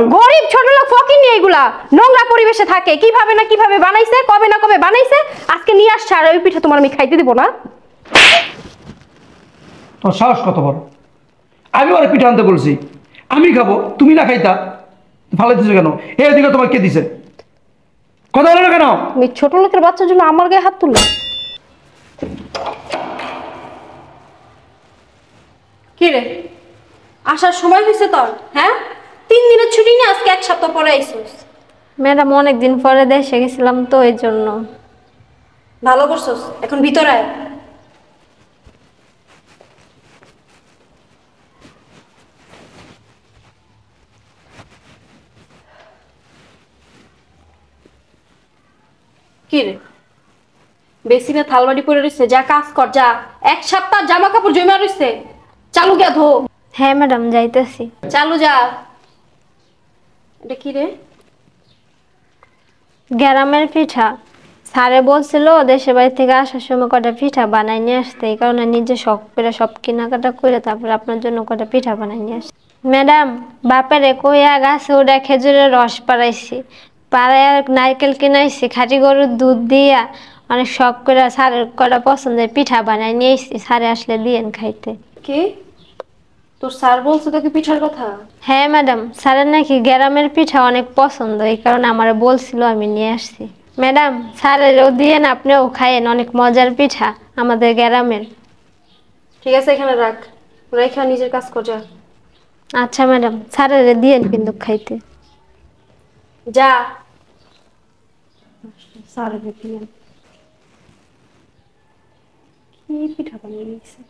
গরিব ছোট লোক ফকির নিয়ে এগুলা নোংরা পরিবেশে থাকে, কিভাবে না কিভাবে বানাইছে, কবে না কবে বানাইছে, আজকে নিয়ে আসছে আর ওই পিঠা তোমার আমি খাইতে দিব না। তোর সাহস কত বড়? আমি ওরা পিঠা আনতে বলছি, আমি খাবো, তুমি না খাইতা, ফালাইতেছো কেন? এদিকে তোমার কে দিছে? কথা বলো না কেন? তুমি ছোট লোকের বাচ্চার জন্য আমার গায়ে হাত তুললে? কি রে, আসার সময় হয়েছে তোর? হ্যাঁ, 3 দিনের ছুটি নিয়ে আজকে 1 সপ্তাহ পরে আইছিস। ম্যাডাম অনেকদিন পরে দেশে গেছিলাম তো এই জন্য। ভালো করছস, এখন ভিতরে আয়। কি রে, বেসিনে থালবাড়ি পরে রইছে, যা কাজ কর যা। 1 সপ্তাহ জামা কাপড় জমা রইছে, চালু গিয়া ধো। হ্যাঁ ম্যাডাম যাইতেছি। চালু যা। এটা কি রে? গ্রামের পিঠা। স্যারে বলছিল দেশের বাড়ি থেকে আসার সময় কটা পিঠা বানাই নিয়ে আসতে, এই কারণে নিজে শখ করে সব কেনাকাটা করে তারপর আপনার জন্য কটা পিঠা বানাই নিয়ে আসতে। ম্যাডাম বাপেরে কইয়া গাছে ওটা খেজুরের রস পাড়াইছি, পাড়ায় নারকেল কিনাইছি, খাঁটি গরুর দুধ দিয়া অনেক শখ করে স্যারের কটা পছন্দের পিঠা বানাই নিয়ে এসছি, স্যারে আসলে দিয়েন খাইতে। কি তোর স্যার বলছে তোকে পিঠার কথা? হ্যাঁ ম্যাডাম, স্যারের নাকি গ্রামের পিঠা অনেক পছন্দ, এই কারণে আমার বলছিল, আমি নিয়ে আসছি। ম্যাডাম স্যারেরও দিয়েন, আপনিও খাইয়েন, অনেক মজার পিঠা আমাদের গ্রামের। ঠিক আছে, এখানে রাখ, রেখা নিজের কাজ কর যা। আচ্ছা ম্যাডাম, স্যারের দিয়েন কিন্তু খাইতে। যা স্যার দিয়ে কি পিঠা বানিয়ে নিয়েছে।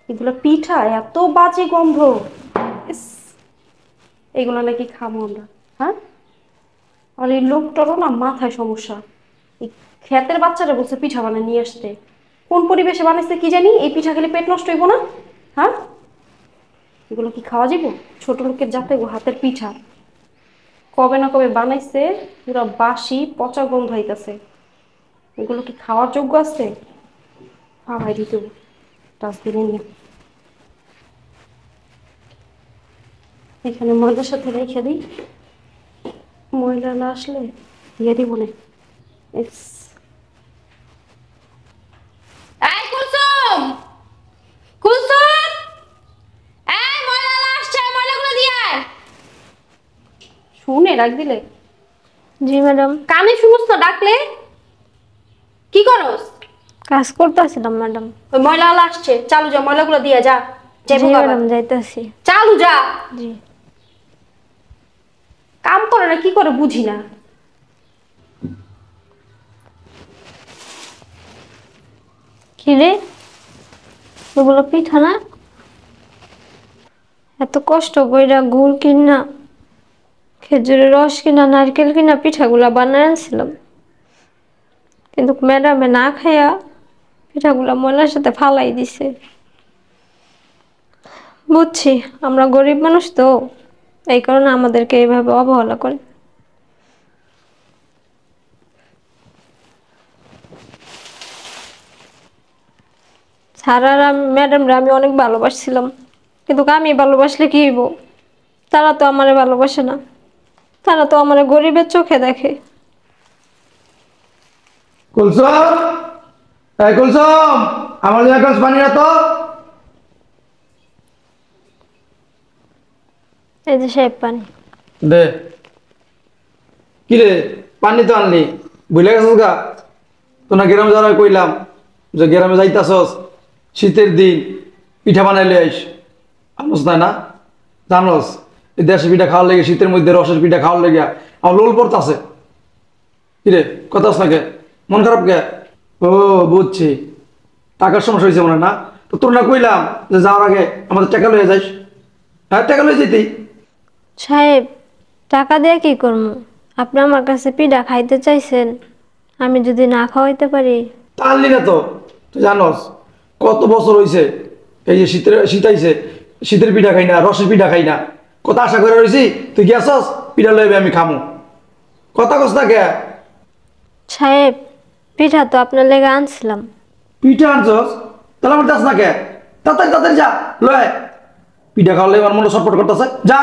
এগুলো পিঠা, এত বাজে গন্ধ। ইস, এগুলো নাকি খাবো আমরা? হ্যাঁ, আর এই লোকটারও না মাথায় সমস্যা। এই ক্ষেতের বাচ্চারা বলছে পিঠা বানিয়ে নিয়ে আসতে, কোন পরিবেশে বানাইছে কি জানি। এই পিঠা খেলে পেট নষ্ট হইব না? হ্যাঁ, এগুলো কি খাওয়া যাবো? ছোট লোকের যাতে হাতের পিঠা, কবে না কবে বানাইছে, পুরো বাসি পচা গন্ধ হইতাছে। এগুলো কি খাওয়ার যোগ্য আছে? খাওয়াই দিতে ডাস্টবিনে নিয়ে এখানে ময়লার সাথে রেখে দিই, ময়লা না আসলে দিয়ে দিব না। এই কুলসুম, কুলসুম, এই ময়লা আসছে, ময়লাগুলো দিয়ে আয়। শুনে ডাক দিলে? জি ম্যাডাম। কানে শুনোস না ডাকলে? কি করস? কাজ করতেছিলাম ম্যাডাম। ওই ময়লা আসছে, চালু যা, ময়লাগুলো দিয়ে যা। জি ম্যাডাম যাইতেছি। চালু যা। জি। কাম করে না কি করে বুঝি না। কি রে, ওগুলো পিঠা না? এত কষ্ট কইরা গুড় কিনা, খেজুরের রস কিনা, নারকেল কিনা পিঠাগুলা বানায় আনছিলাম, কিন্তু ম্যাডামে না খাইয়া পিঠাগুলা ময়লার সাথে ফালাই দিছে। বুঝছি আমরা গরিব মানুষ তো, এই কারণে আমাদেরকে এইভাবে অবহেলা করে। স্যার আর ম্যাডামরা আমি অনেক ভালোবাসছিলাম, কিন্তু আমি ভালোবাসলে কি হইব? তারা তো আমারে ভালোবাসে না, তারা তো আমারে গরিবের চোখে দেখে। কুলসুম, এই কুলসুম, আমার জন্য এক গ্লাস পানি আনো তো। এই যে সাহেব পানি। দে। কি রে, পানি তো আনলি, ভুলে গেছিস গা? তো না গ্রামে যাওয়ার কইলাম যে গ্রামে যাইতাছস, শীতের দিন পিঠা বানাইলে আইস, আনস না? জানস এই দেশে পিঠা খাওয়ার লেগে, শীতের মধ্যে রসের পিঠা খাওয়ার লেগে আমার লোল পড়তাছে। কি রে, কথা নাকি? মন খারাপ কে? ও বুঝছি, টাকার সমস্যা হয়েছে মনে না? তো তোর না কইলাম যে যাওয়ার আগে আমাদের টাকা লয়ে যাইস। হ্যাঁ, টাকা লয়ে যেতেই। সাহেব টাকা দিয়ে কি করবো? আপনি আমার কাছে পিঠা খাইতে চাইছেন, আমি যদি না খাওয়াইতে পারি? পারলি না তো, তুই জানস কত বছর হয়েছে এই যে শীত আইছে, শীতের পিঠা খাই না, রসের পিঠা খাই না, কত আশা করে রয়েছি, তুই গেছস পিঠা লইবে আমি খামো। কথা কস না কে? সাহেব, পিঠা তো আপনার লেগে আনছিলাম। পিঠা আনছস? তাহলে আমার যাস না কে? তাড়াতাড়ি তাড়াতাড়ি যা লয়। পিঠা খাওয়ালে আমার মনে ছটফট করতেছে, যা।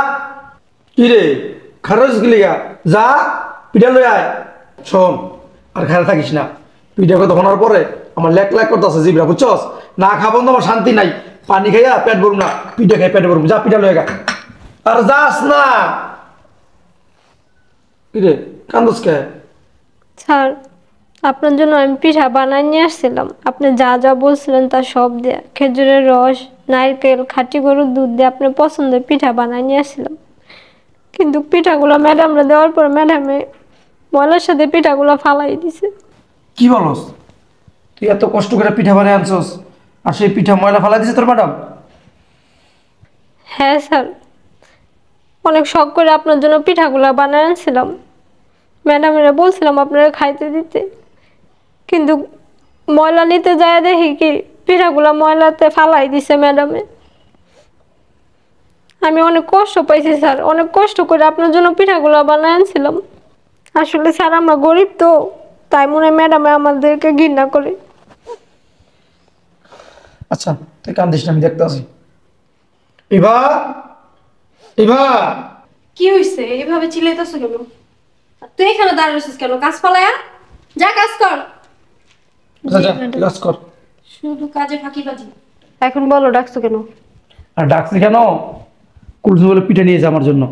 কি রে খারাপ গেলি গা, যা পিঠা লই আয়। শোন, আর খারাপ থাকিস না। পিঠা কথা শোনার পরে আমার লেক লেক করতেছে জিবরা, বুঝছস? না খাবো তো আমার শান্তি নাই। পানি খাইয়া পেট ভরুম না, পিঠা খাই পেট ভরুম। যা পিঠা লয়ে গা। আর যাস না। কি রে কান্দস কে? স্যার, আপনার জন্য আমি পিঠা বানাই নিয়ে আসছিলাম। আপনি যা যা বলছিলেন তা সব দিয়ে, খেজুরের রস, নারকেল, খাঁটি গরুর দুধ দিয়ে আপনার পছন্দের পিঠা বানাই নিয়ে আসছিলাম। কিন্তু পিঠাগুলো ম্যাডামরা দেওয়ার পর ম্যাডামে ময়লার সাথে পিঠাগুলো ফালাই দিছে। কি বলস? তুই এত কষ্ট করে পিঠা বানিয়ে আনছস, আর সেই পিঠা ময়লা ফেলা দিছে তোর ম্যাডাম? হ্যাঁ স্যার, অনেক শখ করে আপনার জন্য পিঠাগুলো বানায় আনছিলাম। ম্যাডামেরা বলছিলাম আপনারা খাইতে দিতে, কিন্তু ময়লা নিতে যায় দেখি কি পিঠাগুলো ময়লাতে ফালাই দিছে ম্যাডামে। আমি অনেক কষ্ট পাইছি স্যার, অনেক কষ্ট করে আপনার জন্য পিঠাগুলো বানায় আনছিলাম। আসলে স্যার আমরা গরিব তো, তাই মনে হয় ম্যাডামে আমাদেরকে ঘৃণা করে। আচ্ছা তুই কান্দিস না, আমি দেখতে আসি। ইভা, ইভা। কি হইছে? এইভাবে চিল্লাইতেছো কেন? আর তুই এখানে দাঁড়িয়ে রইছিস কেন? কাজ পালায়া যা, কাজ কর। আচ্ছা যা, তুই কাজ কর। শুধু কাজে ফাঁকিবাজি। এখন বলো ডাকছো কেন? আর ডাকছি কেন? কুলসুম বলে পিঠা নিয়েছে আমার জন্য।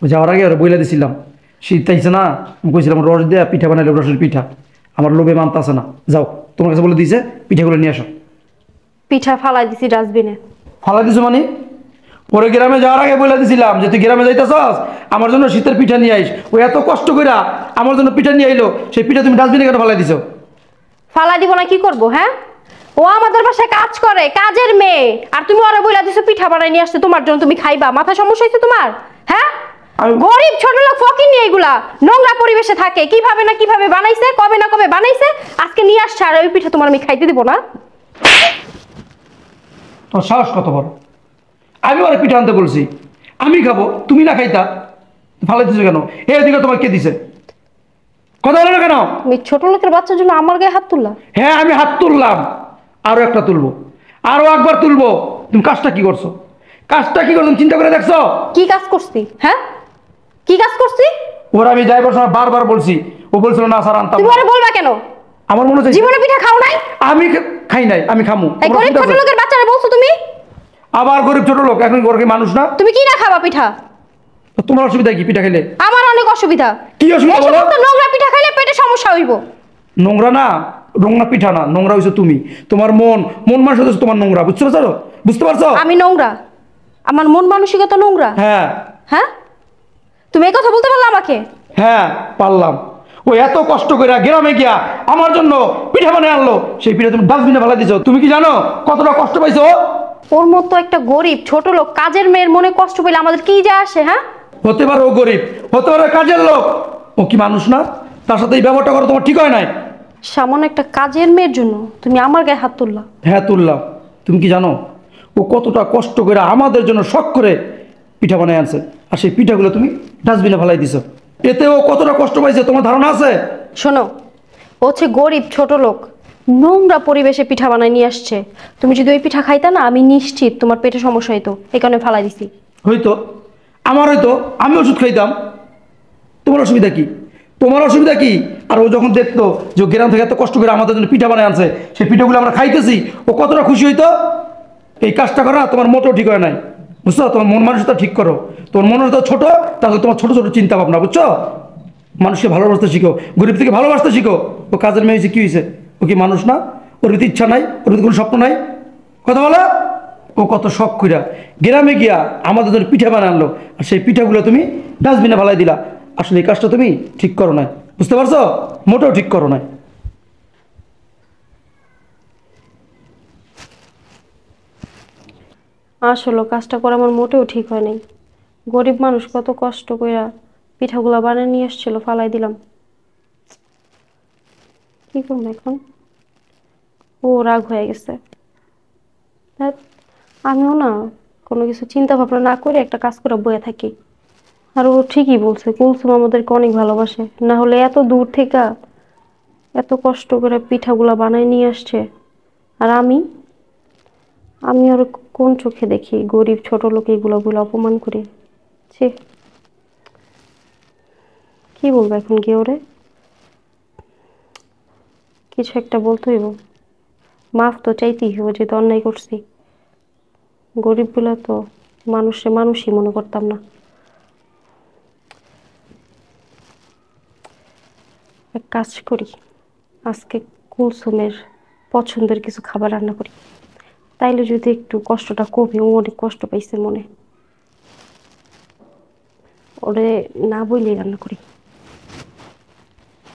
ওই যাওয়ার আগে ওরা বইলা দিছিলাম, শীত তাইছে না, আমি কইছিলাম রস দেয়া পিঠা বানাইলে রসের পিঠা। আমার লোভে মানতে আসে না। যাও, তোমার কাছে বলে দিয়েছে পিঠাগুলো নিয়ে আসো। পিঠা ফালাই দিছি ডাস্টবিনে। ফালা দিছো মানে? পরে গ্রামে যাওয়ার আগে বলে দিছিলাম যে তুই গ্রামে যাইতেছস, আমার জন্য শীতের পিঠা নিয়ে আইস। ও এত কষ্ট কইরা আমার জন্য পিঠা নিয়ে আইলো, সেই পিঠা তুমি ডাস্টবিনে কেন ফালাই দিছো? ফালাই দিব না কি করব? হ্যাঁ, ও আমাদের বাসায় কাজ করে, কাজের মেয়ে। আর তুমি ওরা বইলা দিছো পিঠা বানাই নিয়ে আসছে তোমার জন্য, তুমি খাইবা। মাথা সমস্যা হয়েছে তোমার? হ্যাঁ, গরিব ছোট লোক ফকির নিয়ে এগুলা নোংরা পরিবেশে থাকে। কিভাবে না কিভাবে বানাইছে, কবে না কবে বানাইছে, আজকে নিয়ে আসছে। আর ওই পিঠা তোমার আমি খাইতে দিব না। তোর সাহস কত বড়? আমি ওরা পিঠা আনতে বলছি, আমি খাবো, তুমি না খাইতা, ফালাই দিছো কেন? এদিকে তোমার কে দিছে? কথা বলো না কেন? তুমি ছোট লোকের বাচ্চার জন্য আমার গায়ে হাত তুললা? হ্যাঁ আমি হাত তুললাম, আরো একটা তুলবো, আরো একবার তুলবো। তুমি কাজটা কি করছো? কাজটা কি করছো চিন্তা করে দেখছো? কি কাজ করছি? হ্যাঁ, কি কাজ করছি? ওরা আমি যাইবার সময় বারবার বলছি, ও বলছিল না স্যার আনতাম তুমি না। ওরা বলবা কেন? আমার মনে হচ্ছে জীবনে পিঠা খাও নাই? আমি খাই নাই, আমি খামু। এই গরিব ছোট লোকের বাচ্চারা বলছো তুমি? আবার গরিব ছোট লোক, এখন ওর কি মানুষ না? তুমি কি না খাবা পিঠা? তো তোমার অসুবিধা কি পিঠা খেলে? আমার অনেক অসুবিধা। কি অসুবিধা এই বলো? সমস্ত নোংরা পিঠা খাইলে পেটে সমস্যা হইব। নোংরা না, নোংরা পিঠা না, নোংরা হইছো তুমি। তোমার মন, মন মানুষ হচ্ছে তোমার নোংরা, বুঝতে পারছো? বুঝতে পারছো? আমি নোংরা? আমার মন মানসিকতা নোংরা? হ্যাঁ হ্যাঁ, তুমি এই কথা বলতে পারলে আমাকে? হ্যাঁ পারলাম। ও এত কষ্ট করে গ্রামে গিয়া আমার জন্য পিঠা বানিয়ে আনলো, সেই পিঠা তুমি ডাস্টবিনে ফেলা দিছো। তুমি কি জানো কতটা কষ্ট পাইছো? ওর মতো একটা গরিব ছোট লোক কাজের মেয়ের মনে কষ্ট পেলে আমাদের কি যায় আসে? হ্যাঁ, হতে পারে ও গরিব, হতে পারে কাজের লোক, ও কি মানুষ না? তার সাথে এই ব্যবহারটা করো তোমার ঠিক হয় নাই। সামান্য একটা কাজের মেয়ের জন্য তুমি আমার গায়ে হাত তুললা? হ্যাঁ তুললাম। তুমি কি জানো ও কতটা কষ্ট করে আমাদের জন্য শখ করে পিঠা বানায় আনছে, আর সেই পিঠাগুলো তুমি ডাস্টবিনে ফেলাই দিছো। এতে ও কতটা কষ্ট পাইছে তোমার ধারণা আছে? শোনো, ও হচ্ছে গরিব ছোট লোক, নোংরা পরিবেশে পিঠা বানায় নিয়ে আসছে। তুমি যদি ওই পিঠা খাইতা না, আমি নিশ্চিত তোমার পেটে সমস্যা হইতো। এই কারণে ফালাই দিছি। হয়তো আমার, হয়তো আমি ওষুধ খাইতাম, তোমার অসুবিধা কি? তোমার অসুবিধা কি? আর ও যখন দেখতো যে ও গ্রাম থেকে এত কষ্ট করে আমাদের জন্য পিঠা বানায় আনছে, সেই পিঠাগুলো আমরা খাইতেছি, ও কতটা খুশি হইতো। এই কাজটা করা তোমার মোটেও ঠিক হয় নাই, বুঝছো? তোমার মন মানুষটা ঠিক করো। তোমার মন তো ছোট, তাহলে তোমার ছোট ছোট চিন্তা ভাবনা, বুঝছো? মানুষকে ভালোবাসতে শিখো, গরিব থেকে ভালোবাসতে শিখো। ও কাজের মেয়ে হয়েছে, কি হয়েছে? ও কি মানুষ না? ওর ভিতরে ইচ্ছা নাই? ওর ভিতরে কোনো স্বপ্ন নাই? কথা বলো। ও কত শখ কইরা গ্রামে গিয়া আমাদের জন্য পিঠা বানায় আনলো, আর সেই পিঠাগুলো তুমি ডাস্টবিনে ফেলাই দিলা। আসলে এই কাজটা তুমি ঠিক করো নাই, বুঝতে পারছো? মোটেও ঠিক করো নাই। আসলে কাজটা করা আমার মোটেও ঠিক হয় নাই। গরিব মানুষ কত কষ্ট কইরা পিঠাগুলা বানিয়ে নিয়ে এসেছিল, ফালাই দিলাম। কি করবো এখন? ও রাগ হয়ে গেছে। ধ্যাৎ, আমিও না কোনো কিছু চিন্তা ভাবনা না করে একটা কাজ করে বয়ে থাকি। আর ও ঠিকই বলছে, কুলসুম আমাদেরকে অনেক ভালোবাসে, না হলে এত দূর থেকে এত কষ্ট করে পিঠাগুলা বানায় নিয়ে আসছে। আর আমি আমি আর কোন চোখে দেখি গরিব ছোট লোক এগুলো বলে অপমান করি। ছি, কি বলবো এখন গিয়ে ওরে, কিছু একটা বলতে হইব, মাফ তো চাইতেই হইব, যেহেতু অন্যায় করছি। গরিব বলে তো মানুষই মনে করতাম না। এক কাজ করি, আজকে কুলসুমের পছন্দের কিছু খাবার রান্না করি, তাইলে যদি একটু কষ্টটা কমে। ও অনেক কষ্ট পাইছে মনে, ওরে না বইলেই রান্না করি।